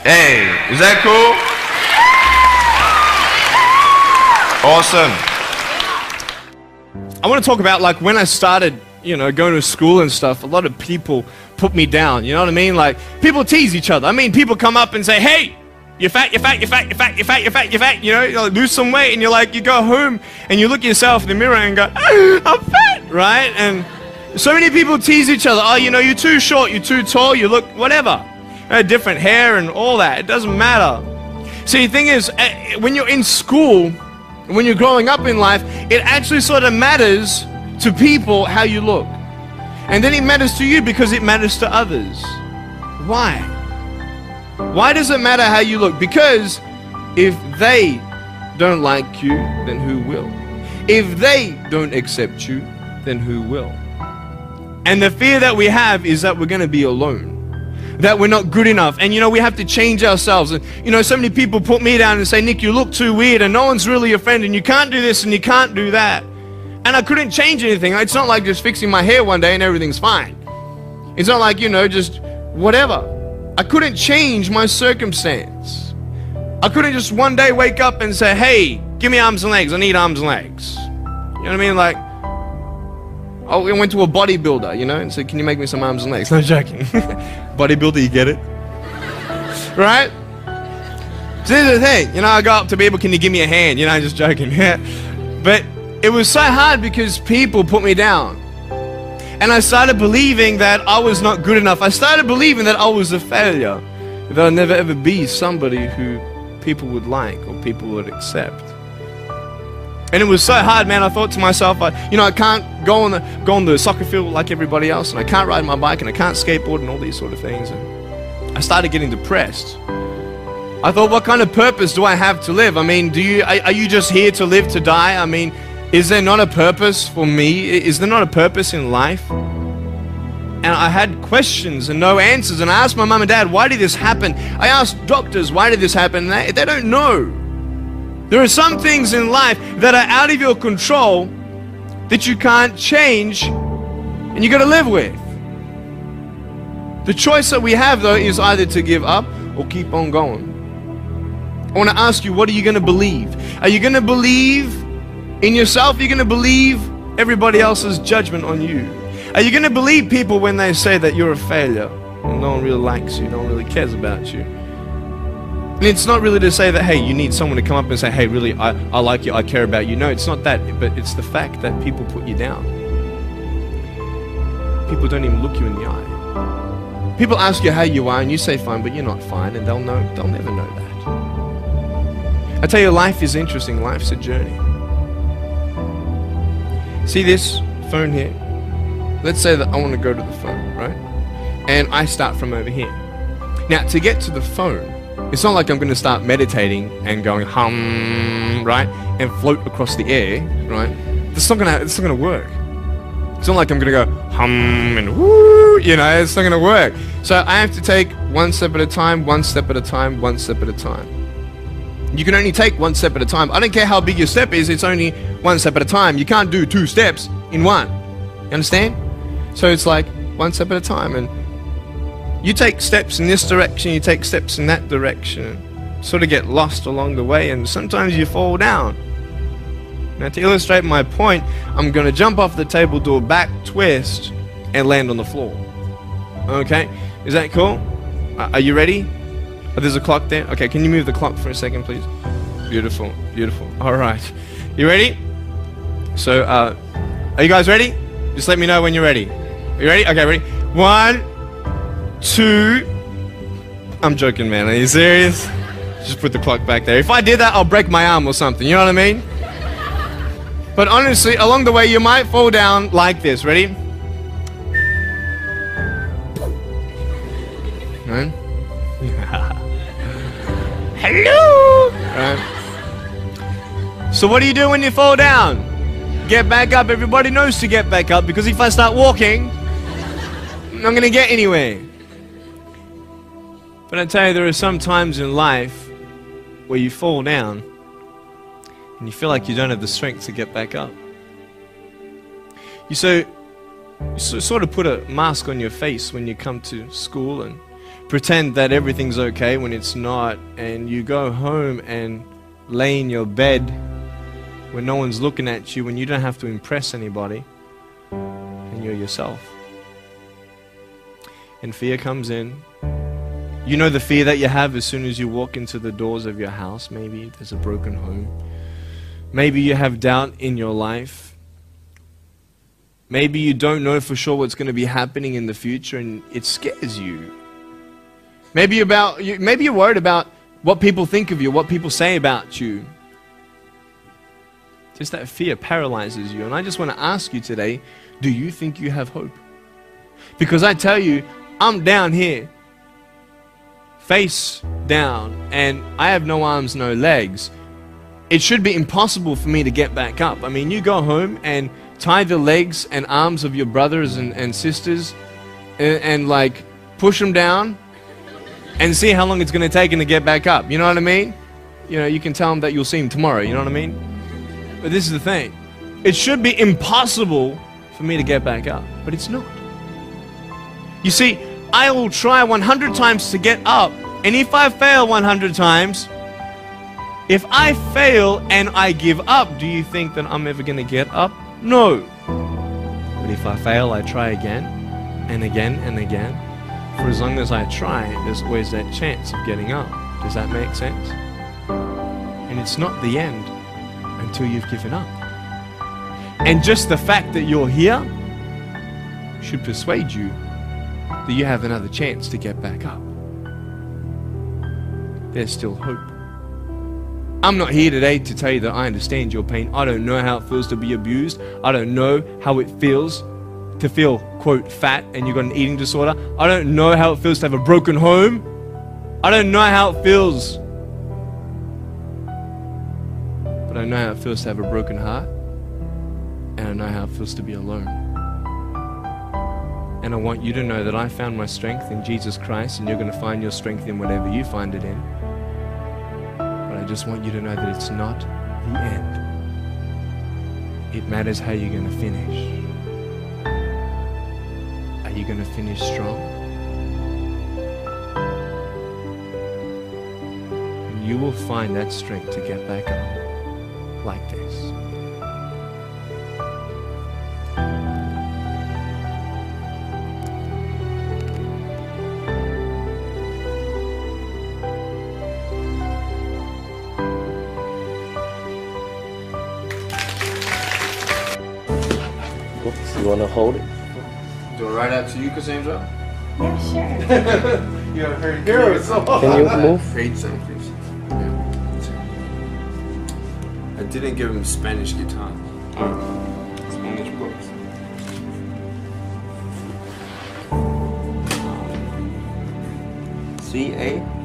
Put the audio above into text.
Hey, is that cool? Awesome. I want to talk about like when I started, going to school and stuff, a lot of people put me down, you know what I mean? Like people tease each other. I mean, people come up and say, hey, you're fat, you're fat, you're fat, you're fat, you're fat, you're fat, you're fat, you like, lose some weight, and you're like, you go home and you look at yourself in the mirror and go, I'm fat, right? And so many people tease each other. Oh, you're too short, you're too tall, you look whatever. Different hair and all that. It doesn't matter. See, the thing is, when you're in school, when you're growing up in life, it actually sort of matters to people how you look. And then it matters to you because it matters to others. Why? Why does it matter how you look? Because if they don't like you, then who will? If they don't accept you, then who will? And the fear that we have is that we're going to be alone, that we're not good enough, and we have to change ourselves. And so many people put me down and say, Nick, you look too weird and no one's really your friend and you can't do this and you can't do that. And I couldn't change anything. It's not like just fixing my hair one day and everything's fine. It's not like, just whatever. I couldn't change my circumstance. I couldn't just one day wake up and say, hey, give me arms and legs. I need arms and legs. You know what I mean? Like, I went to a bodybuilder, and said, can you make me some arms and legs? No, joking. Bodybuilder, you get it? Right? So here's the thing, I go up to people, can you give me a hand? Just joking. But it was so hard because people put me down. And I started believing that I was not good enough. I started believing that I was a failure. That I'd never ever be somebody who people would like or people would accept. And it was so hard, man. I thought to myself, I can't go on the soccer field like everybody else, and I can't ride my bike, and I can't skateboard, and all these sort of things. And I started getting depressed. I thought, what kind of purpose do I have to live? I mean, are you just here to live to die? I mean, is there not a purpose for me? Is there not a purpose in life? And I had questions and no answers. And I asked my mum and dad, why did this happen? I asked doctors, why did this happen? And they don't know. There are some things in life that are out of your control that you can't change and you got to live with. The choice that we have, though, is either to give up or keep on going. I want to ask you, what are you going to believe? Are you going to believe in yourself? Are you going to believe everybody else's judgment on you? Are you going to believe people when they say that you're a failure? Well, no one really likes you, no one really cares about you. And it's not really to say that, hey, you need someone to come up and say, hey, really, I like you, I care about you. No, it's not that, but it's the fact that people put you down. People don't even look you in the eye. People ask you how you are and you say fine, but you're not fine, and they'll never know that. I tell you, life is interesting, life's a journey. See this phone here? Let's say that I want to go to the phone, right? And I start from over here. Now, to get to the phone, it's not like I'm going to start meditating and going hum, right? And float across the air, right? It's not going to work. It's not like I'm going to go hum and woo, it's not going to work. So I have to take one step at a time, one step at a time, one step at a time. You can only take one step at a time. I don't care how big your step is, it's only one step at a time. You can't do two steps in one. You understand? So it's like one step at a time, and you take steps in this direction, you take steps in that direction, sort of get lost along the way, and sometimes you fall down. Now, to illustrate my point, I'm going to jump off the table, do a back twist, and land on the floor. Okay? Is that cool? Are you ready? Oh, there's a clock there. Okay, can you move the clock for a second, please? Beautiful, beautiful. All right. You ready? So, are you guys ready? Just let me know when you're ready. Are you ready? Okay, ready? 1, 2. I'm joking, man. Are you serious? Just put the clock back there. If I did that, I'll break my arm or something. You know what I mean? But honestly, along the way, you might fall down like this. Ready? Right? Hello! Right. So what do you do when you fall down? Get back up. Everybody knows to get back up, because if I start walking, I'm not going to get anywhere. But I tell you, there are some times in life where you fall down and you feel like you don't have the strength to get back up. You sort of put a mask on your face when you come to school, and pretend that everything's okay when it's not, and you go home and lay in your bed when no one's looking at you, when you don't have to impress anybody, and you're yourself. And fear comes in. You know the fear that you have as soon as you walk into the doors of your house. Maybe there's a broken home. Maybe you have doubt in your life. Maybe you don't know for sure what's going to be happening in the future, and it scares you. Maybe you're worried about what people think of you, what people say about you. Just that fear paralyzes you. And I just want to ask you today, do you think you have hope? Because I tell you, I'm down here, face down, and I have no arms, no legs. It should be impossible for me to get back up. I mean, you go home and tie the legs and arms of your brothers and sisters and like push them down and see how long it's going to take them to get back up. You know what I mean? You know, you can tell them that you'll see them tomorrow. You know what I mean? But this is the thing. It should be impossible for me to get back up, but it's not. You see, I will try 100 times to get up, and if I fail 100 times, if I fail and I give up, do you think that I'm ever going to get up? No. But if I fail, I try again and again and again. For as long as I try, there's always that chance of getting up. Does that make sense? And it's not the end until you've given up. And just the fact that you're here should persuade you that you have another chance to get back up. There's still hope. I'm not here today to tell you that I understand your pain. I don't know how it feels to be abused. I don't know how it feels to feel, quote, fat and you've got an eating disorder. I don't know how it feels to have a broken home. I don't know how it feels. But I know how it feels to have a broken heart. And I know how it feels to be alone. And I want you to know that I found my strength in Jesus Christ, and you're going to find your strength in whatever you find it in. But I just want you to know that it's not the end. It matters how you're going to finish. Are you going to finish strong? And you will find that strength to get back up like this. You want to hold it? Do I write out to you, Cassandra? Yeah, sure. You're her hero. Can you move? Page some, please. Yeah. I didn't give him Spanish guitar. Spanish books. C A.